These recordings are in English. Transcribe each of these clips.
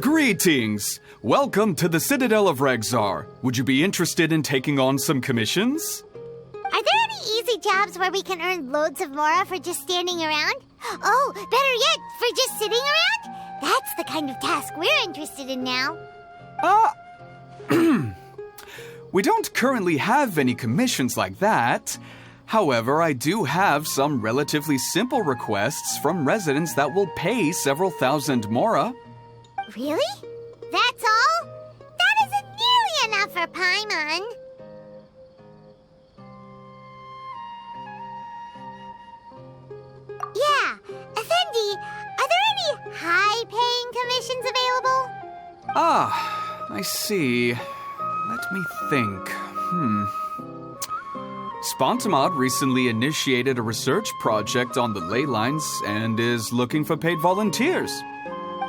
Greetings! Welcome to the Citadel of Rexar. Would you be interested in taking on some commissions? Are there any easy jobs where we can earn loads of mora for just standing around? Oh, better yet, for just sitting around? That's the kind of task we're interested in now. We don't currently have any commissions like that. However, I do have some relatively simple requests from residents that will pay several thousand mora. Really? That's all? That isn't nearly enough for Paimon. Yeah, Effendi, are there any high-paying commissions available? I see. Let me think. Spontamod recently initiated a research project on the ley lines and is looking for paid volunteers.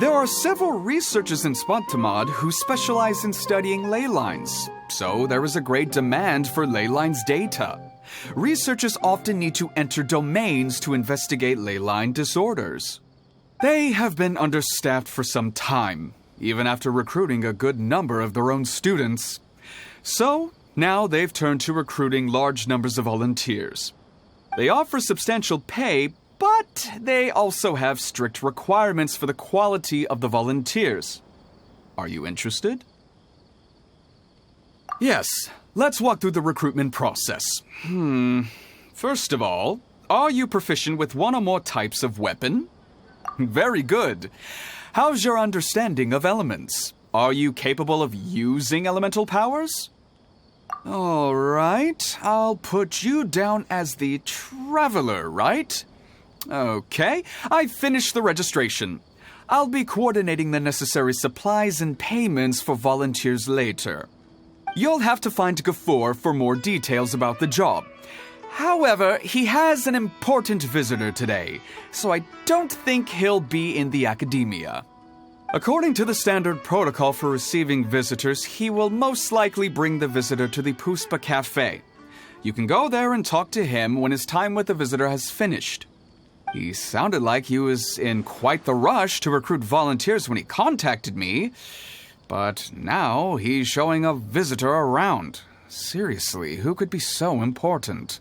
There are several researchers in Spontamod who specialize in studying ley lines, so there is a great demand for ley lines data. Researchers often need to enter domains to investigate ley line disorders. They have been understaffed for some time, even after recruiting a good number of their own students. So, now they've turned to recruiting large numbers of volunteers. They offer substantial pay, but they also have strict requirements for the quality of the volunteers. Are you interested? Yes, let's walk through the recruitment process. First of all, are you proficient with one or more types of weapon? Very good. How's your understanding of elements? Are you capable of using elemental powers? All right, I'll put you down as the Traveler, right? Okay, I've finished the registration. I'll be coordinating the necessary supplies and payments for volunteers later. You'll have to find Gafoor for more details about the job. However, he has an important visitor today, so I don't think he'll be in the academia. According to the standard protocol for receiving visitors, he will most likely bring the visitor to the Puspa Cafe. You can go there and talk to him when his time with the visitor has finished. He sounded like he was in quite the rush to recruit volunteers when he contacted me, but now he's showing a visitor around. Seriously, who could be so important?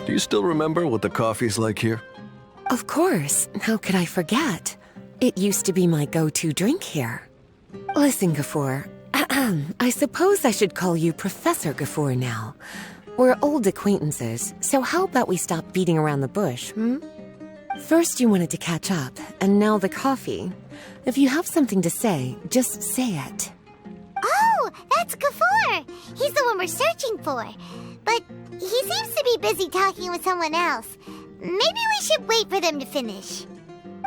Do you still remember what the coffee's like here? Of course. How could I forget? It used to be my go-to drink here. Listen, Gafoor. I suppose I should call you Professor Gafoor now. We're old acquaintances, so how about we stop beating around the bush, First you wanted to catch up, and now the coffee. If you have something to say, just say it. Oh, that's Gafoor. He's the one we're searching for. But he seems to be busy talking with someone else. Maybe we should wait for them to finish.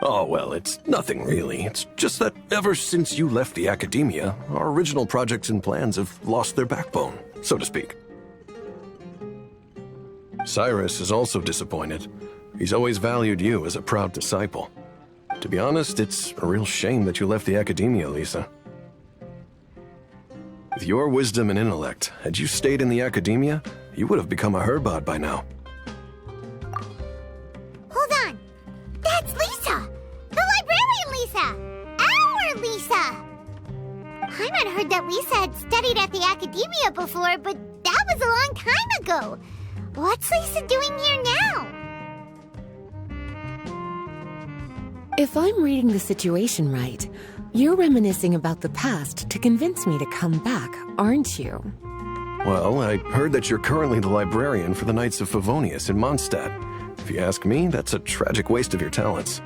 Oh, well, it's nothing really. It's just that ever since you left the academia, our original projects and plans have lost their backbone, so to speak. Cyrus is also disappointed. He's always valued you as a proud disciple. To be honest, it's a real shame that you left the academia, Lisa. With your wisdom and intellect, had you stayed in the academia, you would have become a Herbad by now. Hold on. That's Lisa! The librarian Lisa! Our Lisa! Paimon heard that Lisa had studied at the academia before, but that was a long time ago. What's Lisa doing here now? If I'm reading the situation right, you're reminiscing about the past to convince me to come back, aren't you? Well, I heard that you're currently the librarian for the Knights of Favonius in Mondstadt. If you ask me, that's a tragic waste of your talents.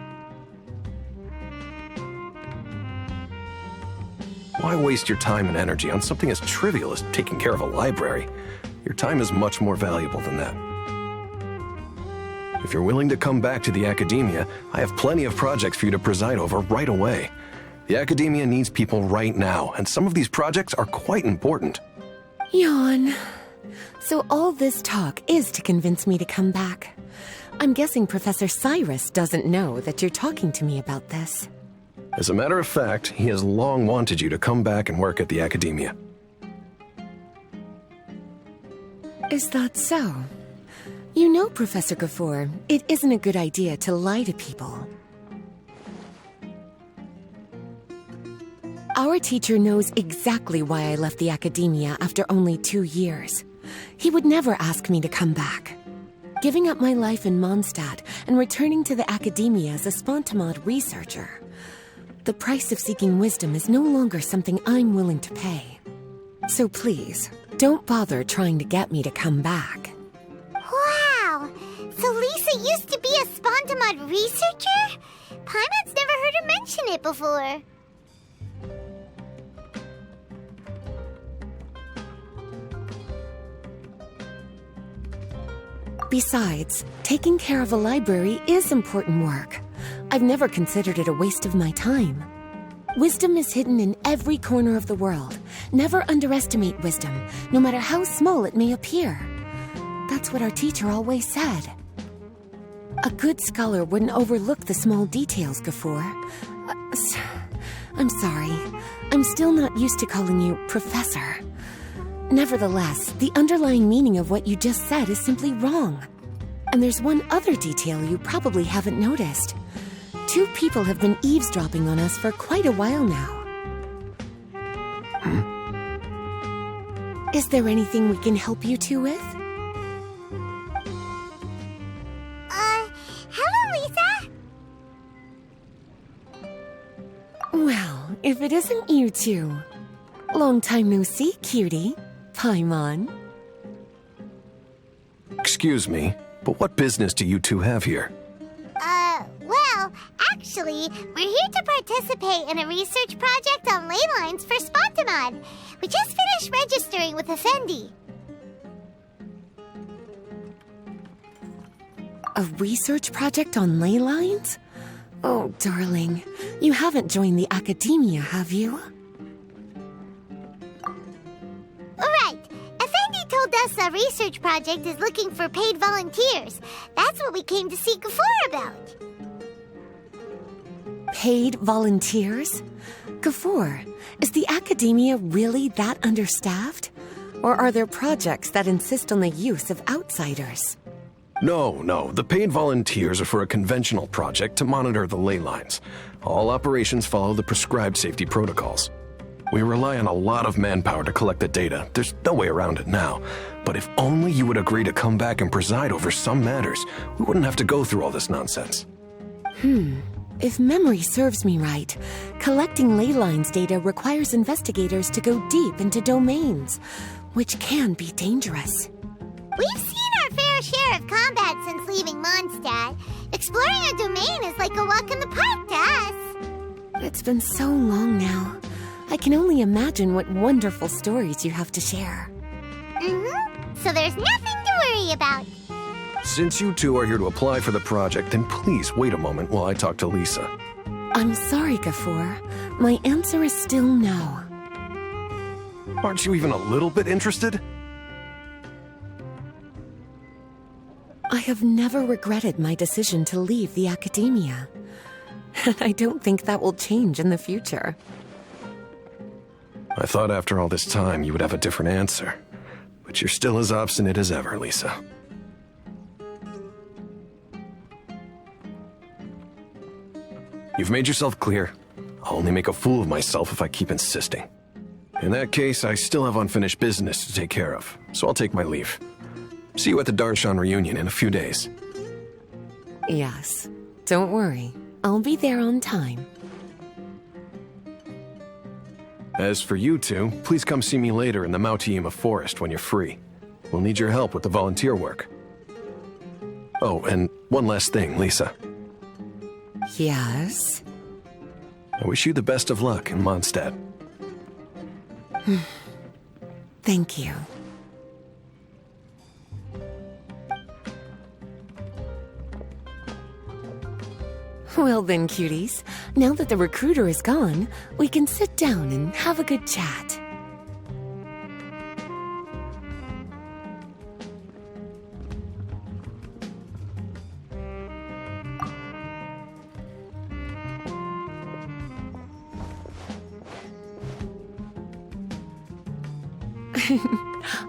Why waste your time and energy on something as trivial as taking care of a library? Your time is much more valuable than that. If you're willing to come back to the academia, I have plenty of projects for you to preside over right away. The academia needs people right now, and some of these projects are quite important. Yawn. So all this talk is to convince me to come back. I'm guessing Professor Cyrus doesn't know that you're talking to me about this. As a matter of fact, he has long wanted you to come back and work at the academia. Is that so? You know, Professor Gafoor, it isn't a good idea to lie to people. Our teacher knows exactly why I left the academia after only 2 years. He would never ask me to come back. Giving up my life in Mondstadt and returning to the academia as a Spontamod researcher. The price of seeking wisdom is no longer something I'm willing to pay. So please, don't bother trying to get me to come back. Wow! So Lisa used to be a Spontamod researcher? Paimon's never heard her mention it before. Besides, taking care of a library is important work. I've never considered it a waste of my time. Wisdom is hidden in every corner of the world. Never underestimate wisdom, no matter how small it may appear. That's what our teacher always said. A good scholar wouldn't overlook the small details, Gafoor. I'm sorry. I'm still not used to calling you Professor. Nevertheless, the underlying meaning of what you just said is simply wrong. And there's one other detail you probably haven't noticed. 2 people have been eavesdropping on us for quite a while now. Is there anything we can help you two with? Hello, Lisa! Well, if it isn't you two. Long time no see, cutie. Paimon. Excuse me, but what business do you two have here? Well, actually, we're here to participate in a research project on ley lines for Spontamod. We just finished registering with Effendi. A research project on ley lines? Oh, darling, you haven't joined the academia, have you? Right. Effendi told us a research project is looking for paid volunteers. That's what we came to see Gafoor about. Paid volunteers? Gafoor, is the academia really that understaffed? Or are there projects that insist on the use of outsiders? No, the paid volunteers are for a conventional project to monitor the ley lines. All operations follow the prescribed safety protocols. We rely on a lot of manpower to collect the data. There's no way around it now. But if only you would agree to come back and preside over some matters, we wouldn't have to go through all this nonsense. If memory serves me right, collecting ley lines data requires investigators to go deep into domains, which can be dangerous. We've seen our fair share of combat since leaving Mondstadt. Exploring a domain is like a walk in the park to us. It's been so long now. I can only imagine what wonderful stories you have to share. So there's nothing to worry about. Since you two are here to apply for the project, then please wait a moment while I talk to Lisa. I'm sorry, Gafoor. My answer is still no. Aren't you even a little bit interested? I have never regretted my decision to leave the academia. And I don't think that will change in the future. I thought after all this time you would have a different answer. But you're still as obstinate as ever, Lisa. You've made yourself clear. I'll only make a fool of myself if I keep insisting. In that case, I still have unfinished business to take care of, so I'll take my leave. See you at the Darshan reunion in a few days. Yes. Don't worry. I'll be there on time. As for you two, please come see me later in the Mautiima forest when you're free. We'll need your help with the volunteer work. Oh, and one last thing, Lisa. Yes? I wish you the best of luck in Mondstadt. Thank you. Well then, cuties, now that the recruiter is gone, we can sit down and have a good chat.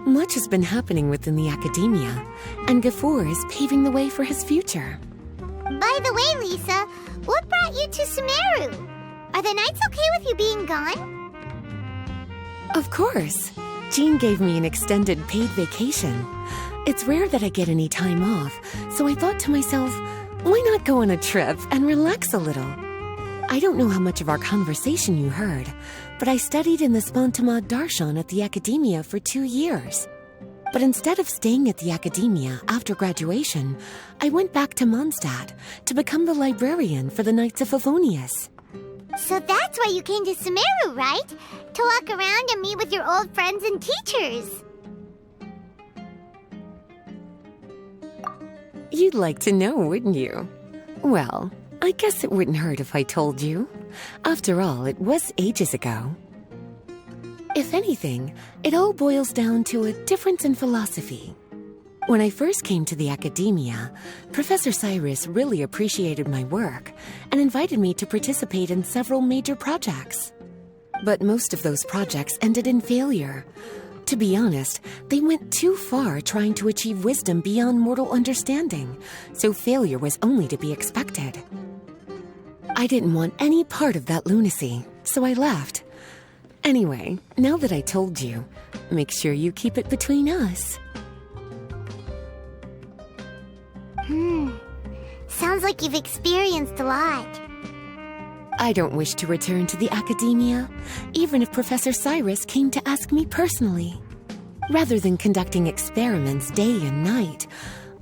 Much has been happening within the academia, and Gafur is paving the way for his future. By the way, Lisa, what brought you to Sumeru? Are the Knights okay with you being gone? Of course. Jean gave me an extended paid vacation. It's rare that I get any time off, so I thought to myself, why not go on a trip and relax a little? I don't know how much of our conversation you heard, but I studied in the Spontamad Darshan at the academia for 2 years. But instead of staying at the academia after graduation, I went back to Mondstadt to become the librarian for the Knights of Favonius. So that's why you came to Sumeru, right? To walk around and meet with your old friends and teachers. You'd like to know, wouldn't you? Well, I guess it wouldn't hurt if I told you. After all, it was ages ago. If anything, it all boils down to a difference in philosophy. When I first came to the academia, Professor Cyrus really appreciated my work and invited me to participate in several major projects. But most of those projects ended in failure. To be honest, they went too far trying to achieve wisdom beyond mortal understanding, so failure was only to be expected. I didn't want any part of that lunacy, so I left. Anyway, now that I told you, make sure you keep it between us. Sounds like you've experienced a lot. I don't wish to return to the academia, even if Professor Cyrus came to ask me personally. Rather than conducting experiments day and night,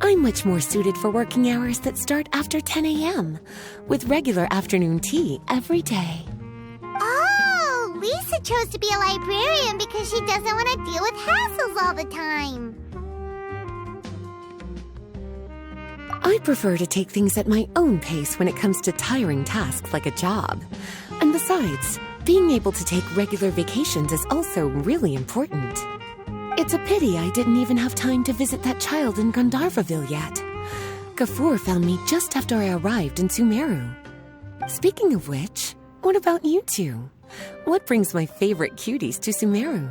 I'm much more suited for working hours that start after 10 a.m., with regular afternoon tea every day. Oh, Lisa chose to be a librarian because she doesn't want to deal with hassles all the time. I prefer to take things at my own pace when it comes to tiring tasks like a job. And besides, being able to take regular vacations is also really important. It's a pity I didn't even have time to visit that child in Gandharvaville yet. Gafur found me just after I arrived in Sumeru. Speaking of which, what about you two? What brings my favorite cuties to Sumeru?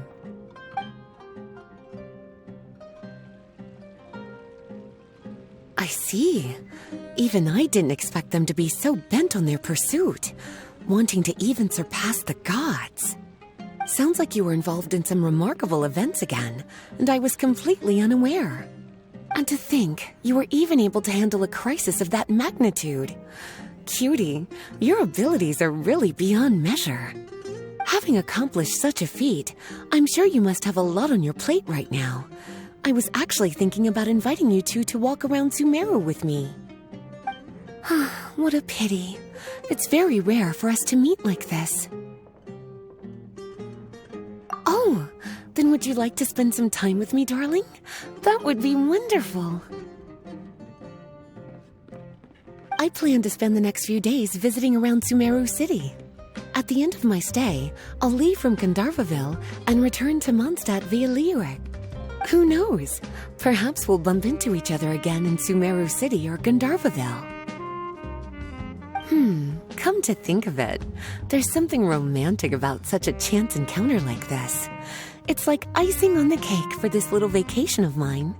I see. Even I didn't expect them to be so bent on their pursuit, wanting to even surpass the gods. Sounds like you were involved in some remarkable events again, and I was completely unaware. And to think, you were even able to handle a crisis of that magnitude. Cutie, your abilities are really beyond measure. Having accomplished such a feat, I'm sure you must have a lot on your plate right now. I was actually thinking about inviting you two to walk around Sumeru with me. What a pity. It's very rare for us to meet like this. Oh, then would you like to spend some time with me, darling? That would be wonderful. I plan to spend the next few days visiting around Sumeru City. At the end of my stay, I'll leave from Gandharvaville and return to Mondstadt via Liyue. Who knows? Perhaps we'll bump into each other again in Sumeru City or Gandharvaville. Come to think of it, there's something romantic about such a chance encounter like this. It's like icing on the cake for this little vacation of mine.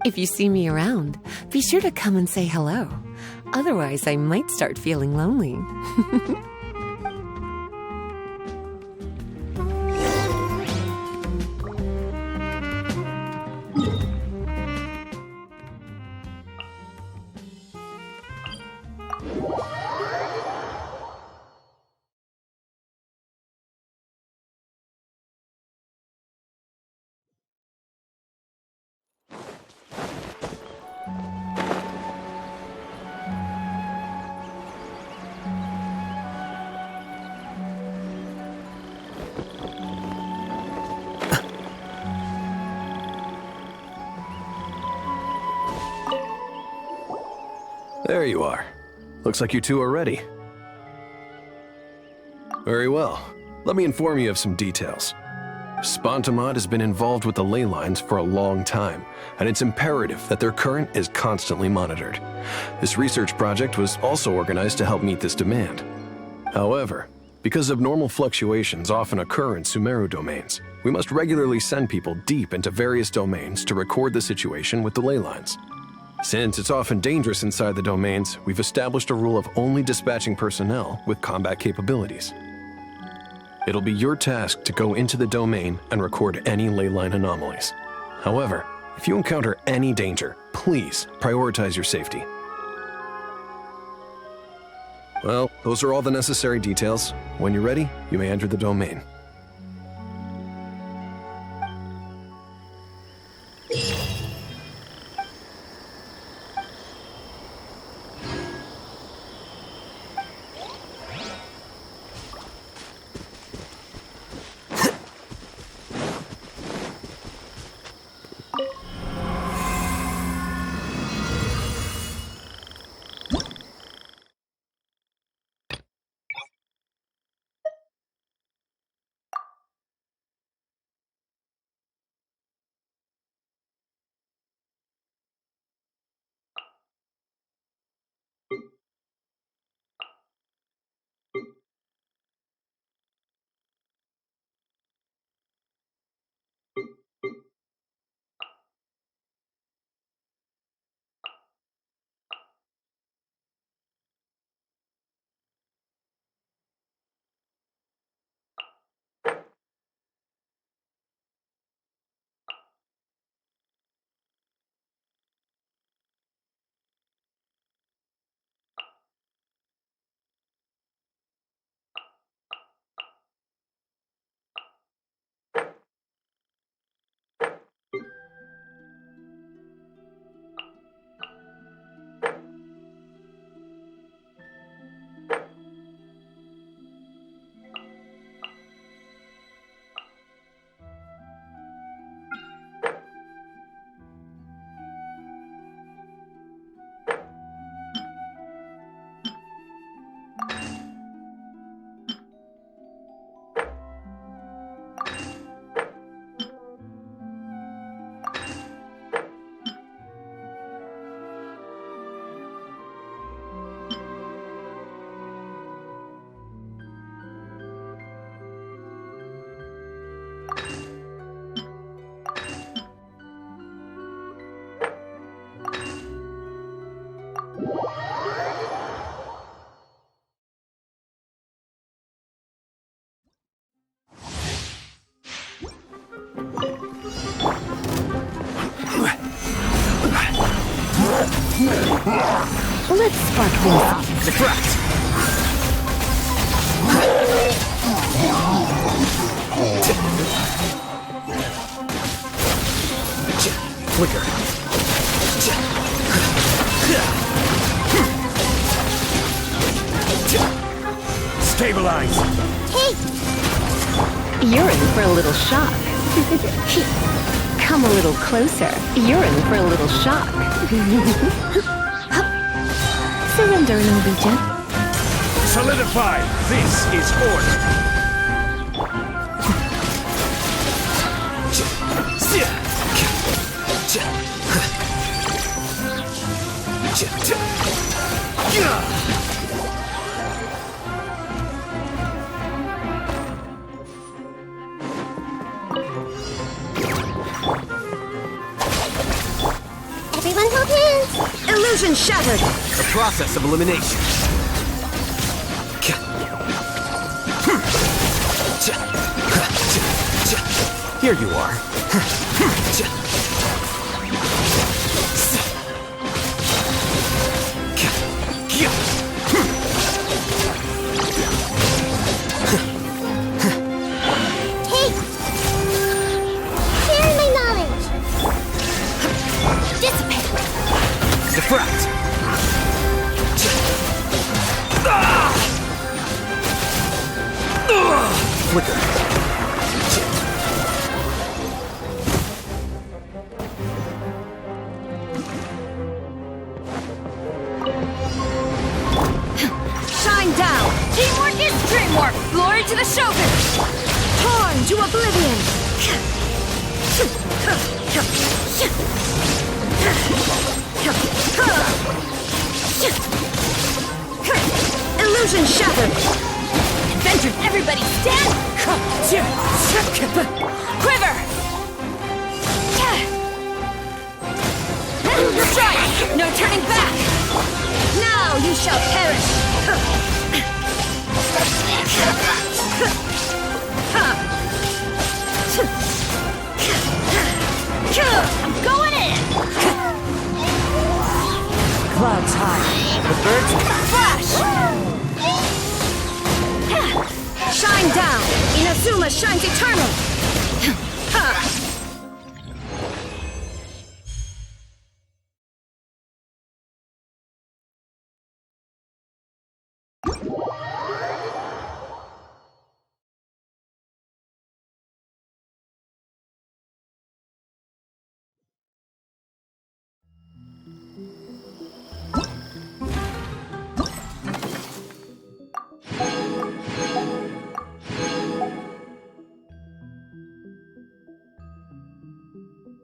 If you see me around, be sure to come and say hello. Otherwise, I might start feeling lonely. There you are. Looks like you two are ready. Very well. Let me inform you of some details. Spontamod has been involved with the ley lines for a long time, and it's imperative that their current is constantly monitored. This research project was also organized to help meet this demand. However, because abnormal fluctuations often occur in Sumeru domains, we must regularly send people deep into various domains to record the situation with the ley lines. Since it's often dangerous inside the domains, we've established a rule of only dispatching personnel with combat capabilities. It'll be your task to go into the domain and record any ley line anomalies. However, if you encounter any danger, please prioritize your safety. Well, those are all the necessary details. When you're ready, you may enter the domain. Let's spark this. Deflect! Flicker. Stabilize! Hey! You're in for a little shock. Come a little closer. You're in for a little shock. Surrender, Norwegian. Solidify! This is order! Everyone hold hands! Illusion shattered. The process of elimination. Here you are. Take! Share my knowledge! Dissipate! Deflect! Flicker. to the Shogun! Torn to oblivion! Illusion shattered! Adventures, everybody stand! Quiver! Strike! No turning back! Now you shall perish! I'm going in! Clouds high. The birds flash! Shine down! Inazuma shines eternal!